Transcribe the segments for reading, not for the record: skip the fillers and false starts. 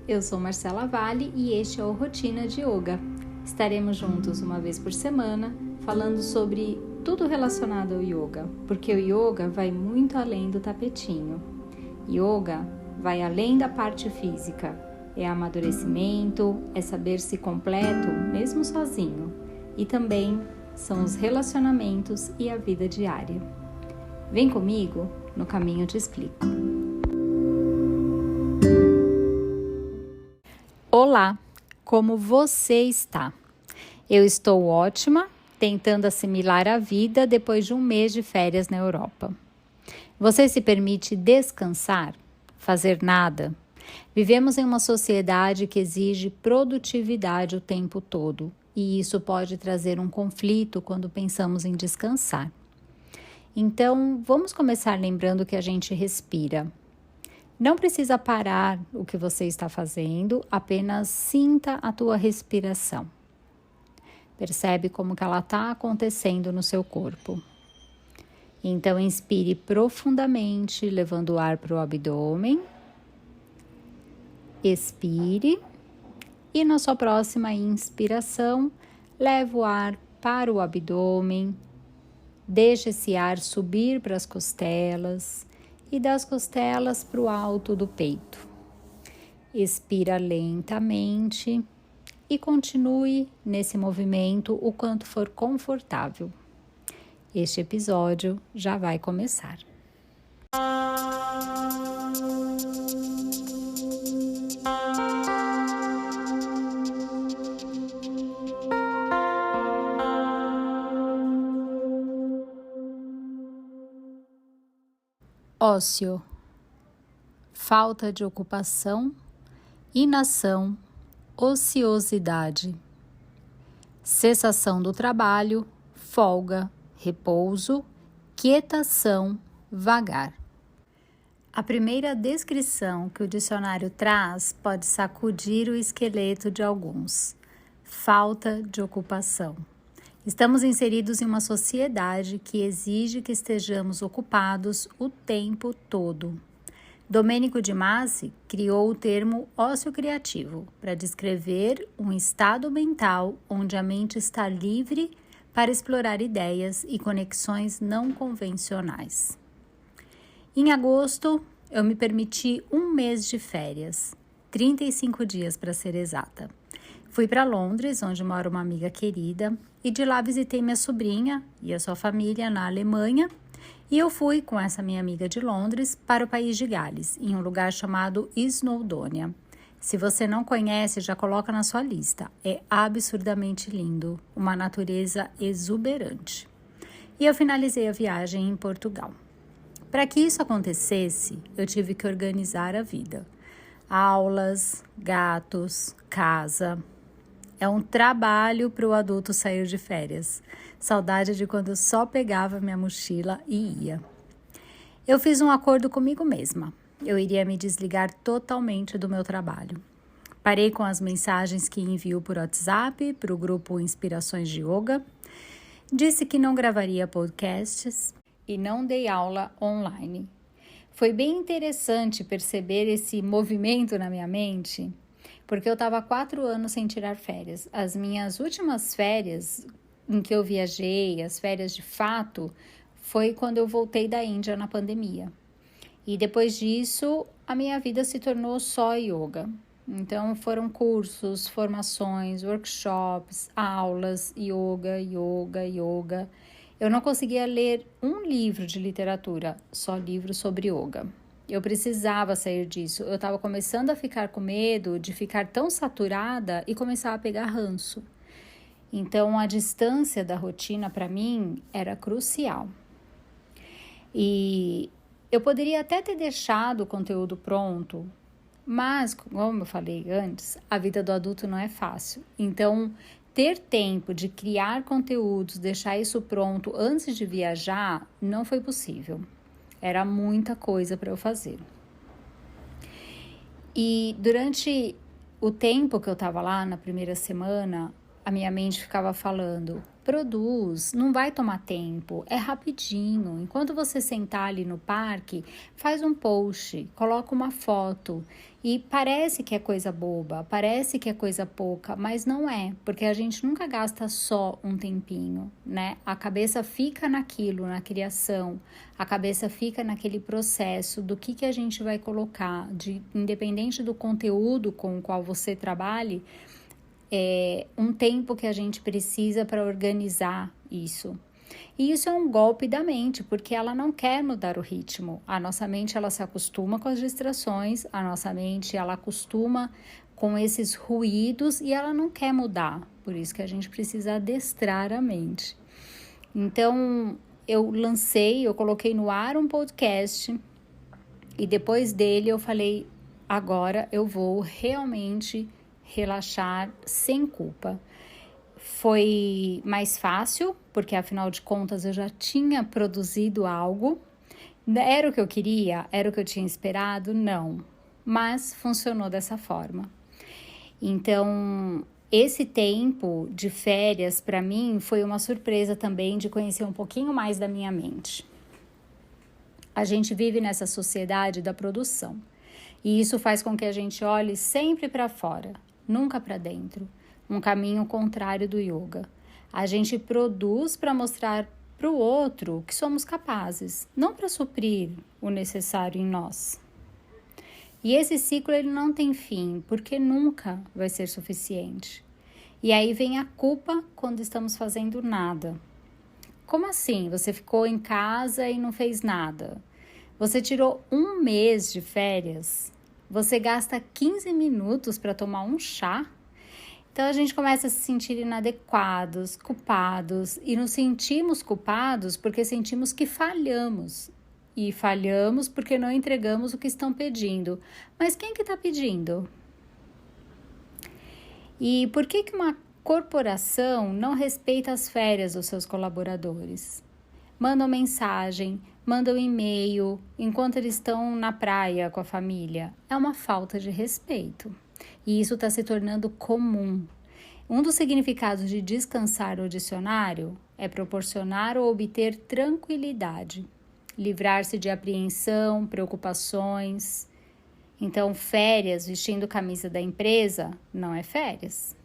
eu sou Marcela Vale e este é o Rotina de Yoga. Estaremos juntos uma vez por semana, falando sobre tudo relacionado ao yoga, porque o yoga vai muito além do tapetinho. Yoga vai além da parte física, é amadurecimento, é saber-se completo, mesmo sozinho, e também são os relacionamentos e a vida diária. Vem comigo, no caminho eu te explico. Olá, como você está? Eu estou ótima, tentando assimilar a vida depois de um mês de férias na Europa. Você se permite descansar? Fazer nada? Vivemos em uma sociedade que exige produtividade o tempo todo, e isso pode trazer um conflito quando pensamos em descansar. Então, vamos começar lembrando que a gente respira. Não precisa parar o que você está fazendo, apenas sinta a tua respiração. Percebe como que ela está acontecendo no seu corpo. Então, inspire profundamente, levando o ar para o abdômen. Expire. E na sua próxima inspiração, leve o ar para o abdômen. Deixe esse ar subir para as costelas. E das costelas para o alto do peito. Expira lentamente e continue nesse movimento o quanto for confortável. Este episódio já vai começar. Ócio, falta de ocupação, inação, ociosidade, cessação do trabalho, folga, repouso, quietação, vagar. A primeira descrição que o dicionário traz pode sacudir o esqueleto de alguns. Falta de ocupação. Estamos inseridos em uma sociedade que exige que estejamos ocupados o tempo todo. Domênico de Masi criou o termo ócio criativo para descrever um estado mental onde a mente está livre para explorar ideias e conexões não convencionais. Em agosto, eu me permiti um mês de férias, 35 dias para ser exata. Fui para Londres, onde mora uma amiga querida, e de lá visitei minha sobrinha e a sua família na Alemanha. E eu fui com essa minha amiga de Londres para o país de Gales, em um lugar chamado Snowdonia. Se você não conhece, já coloca na sua lista. É absurdamente lindo, uma natureza exuberante. E eu finalizei a viagem em Portugal. Para que isso acontecesse, eu tive que organizar a vida. Aulas, gatos, casa. É um trabalho para o adulto sair de férias. Saudade de quando eu só pegava minha mochila e ia. Eu fiz um acordo comigo mesma. Eu iria me desligar totalmente do meu trabalho. Parei com as mensagens que envio por WhatsApp para o grupo Inspirações de Yoga. Disse que não gravaria podcasts e não dei aula online. Foi bem interessante perceber esse movimento na minha mente, porque eu estava há 4 anos sem tirar férias. As minhas últimas férias em que eu viajei, as férias de fato, foi quando eu voltei da Índia na pandemia. E depois disso, a minha vida se tornou só yoga. Então foram cursos, formações, workshops, aulas, yoga. Eu não conseguia ler um livro de literatura, só livro sobre yoga. Eu precisava sair disso. Eu estava começando a ficar com medo de ficar tão saturada e começar a pegar ranço. Então, a distância da rotina para mim era crucial. E eu poderia até ter deixado o conteúdo pronto, mas, como eu falei antes, a vida do adulto não é fácil. Então, ter tempo de criar conteúdos, deixar isso pronto antes de viajar, não foi possível. Era muita coisa para eu fazer. E durante o tempo que eu estava lá, na primeira semana, a minha mente ficava falando: produz, não vai tomar tempo, é rapidinho. Enquanto você sentar ali no parque, faz um post, coloca uma foto e parece que é coisa boba, parece que é coisa pouca, mas não é, porque a gente nunca gasta só um tempinho, né? A cabeça fica naquilo, na criação, a cabeça fica naquele processo do que a gente vai colocar, independente do conteúdo com o qual você trabalhe, um tempo que a gente precisa para organizar isso. E isso é um golpe da mente, porque ela não quer mudar o ritmo. A nossa mente, ela se acostuma com as distrações, a nossa mente, ela acostuma com esses ruídos e ela não quer mudar. Por isso que a gente precisa adestrar a mente. Então, eu coloquei no ar um podcast e depois dele eu falei, agora eu vou realmente relaxar sem culpa. Foi mais fácil, porque afinal de contas eu já tinha produzido algo. Era o que eu queria? Era o que eu tinha esperado? Não. Mas funcionou dessa forma. Então, esse tempo de férias, para mim, foi uma surpresa também de conhecer um pouquinho mais da minha mente. A gente vive nessa sociedade da produção. E isso faz com que a gente olhe sempre para fora, nunca para dentro. Um caminho contrário do yoga. A gente produz para mostrar para o outro que somos capazes, não para suprir o necessário em nós. E esse ciclo ele não tem fim, porque nunca vai ser suficiente. E aí vem a culpa quando estamos fazendo nada. Como assim? Você ficou em casa e não fez nada? Você tirou 1 mês de férias? Você gasta 15 minutos para tomar um chá? Então, a gente começa a se sentir inadequados, culpados, e nos sentimos culpados porque sentimos que falhamos. E falhamos porque não entregamos o que estão pedindo. Mas quem que está pedindo? E por que uma corporação não respeita as férias dos seus colaboradores? Mandam mensagem, mandam e-mail, enquanto eles estão na praia com a família. É uma falta de respeito. E isso está se tornando comum. Um dos significados de descansar no dicionário é proporcionar ou obter tranquilidade, livrar-se de apreensão, preocupações. Então, férias vestindo camisa da empresa não é férias.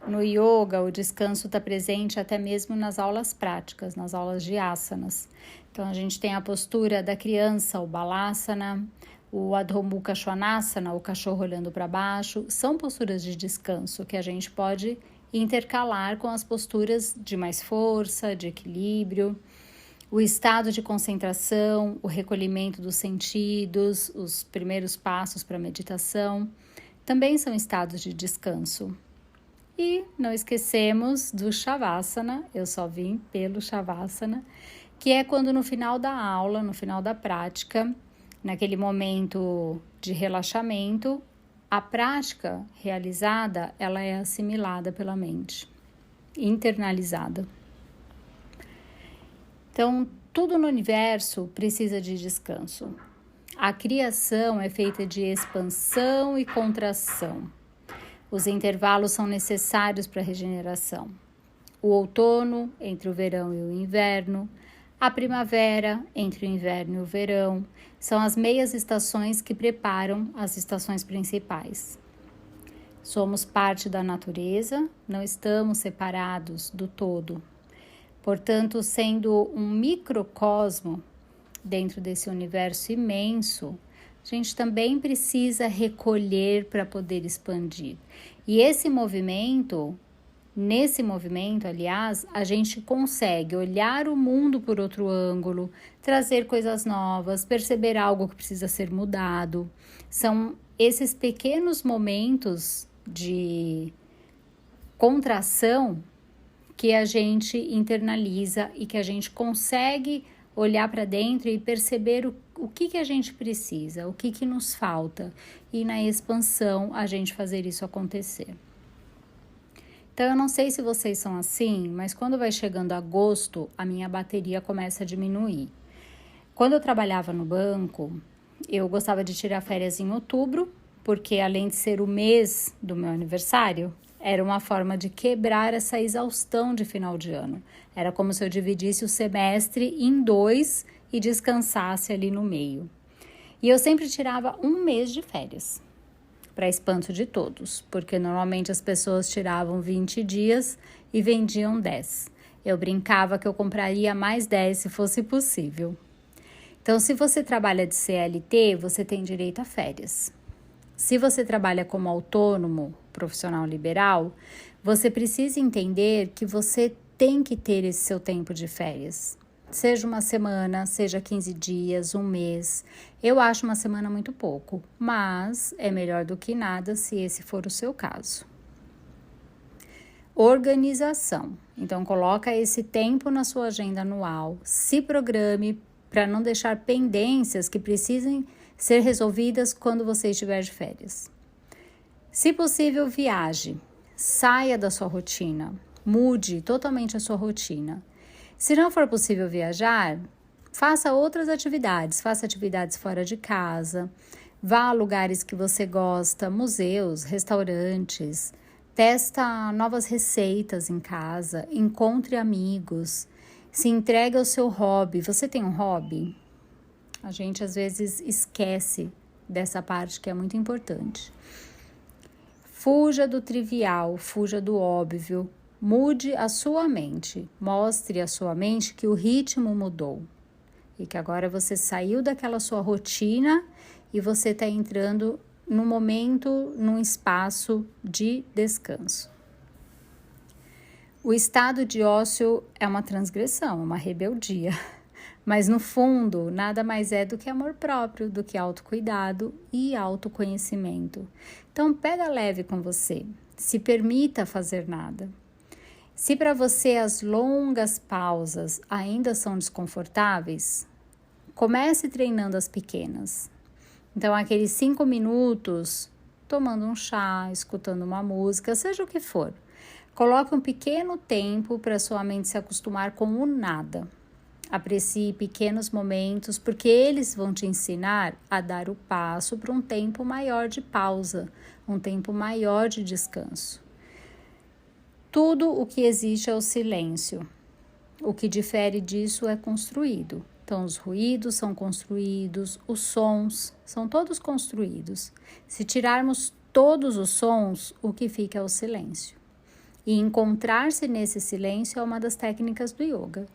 No yoga, o descanso está presente até mesmo nas aulas práticas, nas aulas de asanas. Então, a gente tem a postura da criança, o balasana, o Adho Mukha Svanasana, o cachorro olhando para baixo, são posturas de descanso que a gente pode intercalar com as posturas de mais força, de equilíbrio, o estado de concentração, o recolhimento dos sentidos, os primeiros passos para a meditação, também são estados de descanso. E não esquecemos do Shavasana, eu só vim pelo Shavasana, que é quando no final da aula, no final da prática, naquele momento de relaxamento, a prática realizada, ela é assimilada pela mente, internalizada. Então, tudo no universo precisa de descanso. A criação é feita de expansão e contração. Os intervalos são necessários para a regeneração. O outono, entre o verão e o inverno, a primavera, entre o inverno e o verão, são as meias estações que preparam as estações principais. Somos parte da natureza, não estamos separados do todo. Portanto, sendo um microcosmo dentro desse universo imenso, a gente também precisa recolher para poder expandir. E nesse movimento, aliás, a gente consegue olhar o mundo por outro ângulo, trazer coisas novas, perceber algo que precisa ser mudado. São esses pequenos momentos de contração que a gente internaliza e que a gente consegue olhar para dentro e perceber o que a gente precisa, o que nos falta. E na expansão, a gente fazer isso acontecer. Então, eu não sei se vocês são assim, mas quando vai chegando agosto, a minha bateria começa a diminuir. Quando eu trabalhava no banco, eu gostava de tirar férias em outubro, porque além de ser o mês do meu aniversário, Era uma forma de quebrar essa exaustão de final de ano. Era como se eu dividisse o semestre em 2 e descansasse ali no meio. E eu sempre tirava um mês de férias, para espanto de todos, porque normalmente as pessoas tiravam 20 dias e vendiam 10. Eu brincava que eu compraria mais 10 se fosse possível. Então, se você trabalha de CLT, você tem direito a férias. Se você trabalha como autônomo, profissional liberal, você precisa entender que você tem que ter esse seu tempo de férias. Seja uma semana, seja 15 dias, um mês. Eu acho uma semana muito pouco, mas é melhor do que nada se esse for o seu caso. Organização. Então, coloca esse tempo na sua agenda anual. Se programe para não deixar pendências que precisem ser resolvidas quando você estiver de férias. Se possível, viaje. Saia da sua rotina. Mude totalmente a sua rotina. Se não for possível viajar, faça outras atividades. Faça atividades fora de casa. Vá a lugares que você gosta, museus, restaurantes. Testa novas receitas em casa. Encontre amigos. Se entregue ao seu hobby. Você tem um hobby? A gente às vezes esquece dessa parte que é muito importante. Fuja do trivial, fuja do óbvio. Mude a sua mente. Mostre à sua mente que o ritmo mudou. E que agora você saiu daquela sua rotina e você está entrando num momento, num espaço de descanso. O estado de ócio é uma transgressão, uma rebeldia. Mas no fundo, nada mais é do que amor próprio, do que autocuidado e autoconhecimento. Então, pega leve com você. Se permita fazer nada. Se para você as longas pausas ainda são desconfortáveis, comece treinando as pequenas. Então, aqueles 5 minutos, tomando um chá, escutando uma música, seja o que for. Coloque um pequeno tempo para sua mente se acostumar com o nada. Aprecie pequenos momentos, porque eles vão te ensinar a dar o passo para um tempo maior de pausa, um tempo maior de descanso. Tudo o que existe é o silêncio. O que difere disso é construído. Então, os ruídos são construídos, os sons são todos construídos. Se tirarmos todos os sons, o que fica é o silêncio. E encontrar-se nesse silêncio é uma das técnicas do yoga.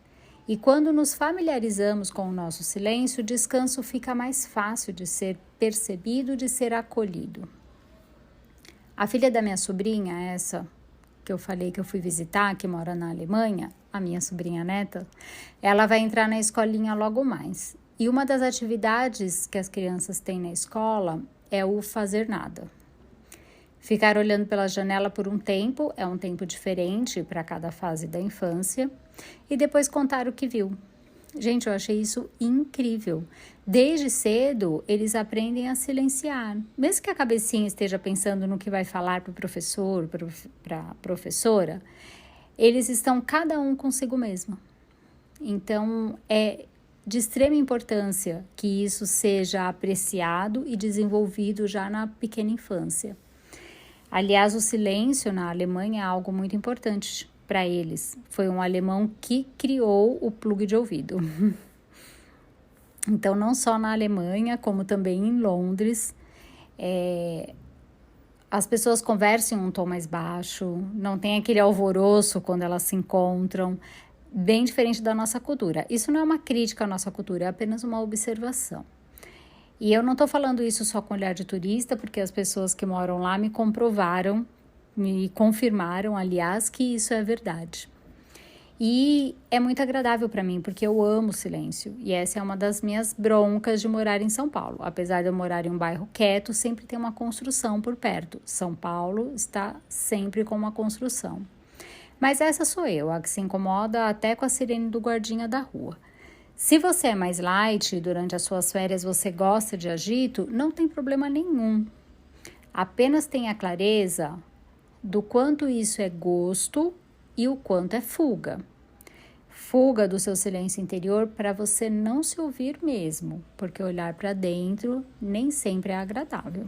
E quando nos familiarizamos com o nosso silêncio, o descanso fica mais fácil de ser percebido, de ser acolhido. A filha da minha sobrinha, essa que eu falei que eu fui visitar, que mora na Alemanha, a minha sobrinha neta, ela vai entrar na escolinha logo mais. E uma das atividades que as crianças têm na escola é o fazer nada. Ficar olhando pela janela por um tempo, é um tempo diferente para cada fase da infância, e depois contar o que viu. Gente, eu achei isso incrível. Desde cedo, eles aprendem a silenciar. Mesmo que a cabecinha esteja pensando no que vai falar para o professor, para a professora, eles estão cada um consigo mesmo. Então, é de extrema importância que isso seja apreciado e desenvolvido já na pequena infância. Aliás, o silêncio na Alemanha é algo muito importante para eles. Foi um alemão que criou o plug de ouvido. Então, não só na Alemanha, como também em Londres, as pessoas conversam em um tom mais baixo, não tem aquele alvoroço quando elas se encontram, bem diferente da nossa cultura. Isso não é uma crítica à nossa cultura, é apenas uma observação. E eu não estou falando isso só com olhar de turista, porque as pessoas que moram lá me comprovaram, me confirmaram, aliás, que isso é verdade. E é muito agradável para mim, porque eu amo o silêncio. E essa é uma das minhas broncas de morar em São Paulo. Apesar de eu morar em um bairro quieto, sempre tem uma construção por perto. São Paulo está sempre com uma construção. Mas essa sou eu, a que se incomoda até com a sirene do guardinha da rua. Se você é mais light e durante as suas férias você gosta de agito, não tem problema nenhum. Apenas tenha clareza do quanto isso é gosto e o quanto é fuga. Fuga do seu silêncio interior para você não se ouvir mesmo, porque olhar para dentro nem sempre é agradável.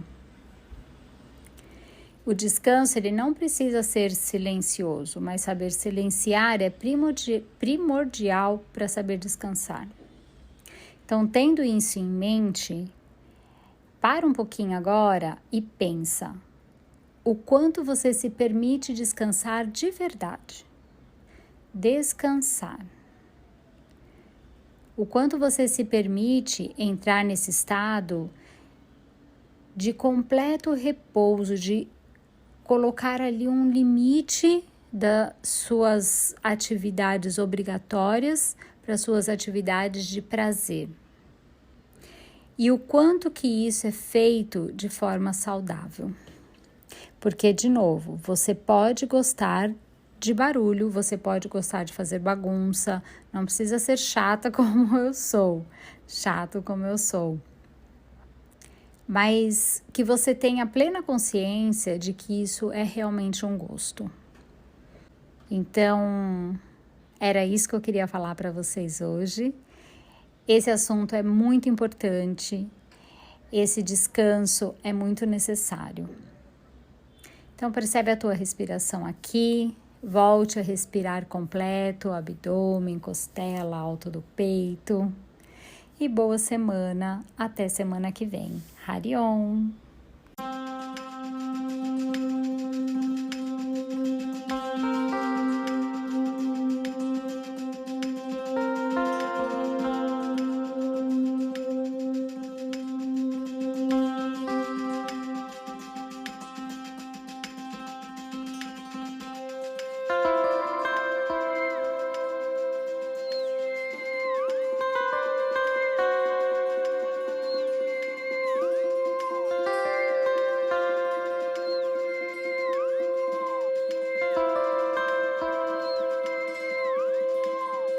O descanso ele não precisa ser silencioso, mas saber silenciar é primordial para saber descansar. Então, tendo isso em mente, para um pouquinho agora e pensa o quanto você se permite descansar de verdade. Descansar. O quanto você se permite entrar nesse estado de completo repouso, de colocar ali um limite das suas atividades obrigatórias para as suas atividades de prazer. E o quanto que isso é feito de forma saudável. Porque, de novo, você pode gostar de barulho, você pode gostar de fazer bagunça, não precisa ser chata como eu sou, chato como eu sou. Mas que você tenha plena consciência de que isso é realmente um gosto. Então, era isso que eu queria falar para vocês hoje. Esse assunto é muito importante, esse descanso é muito necessário. Então, percebe a tua respiração aqui, volte a respirar completo, abdômen, costela, alto do peito. E boa semana, até semana que vem. Hariom!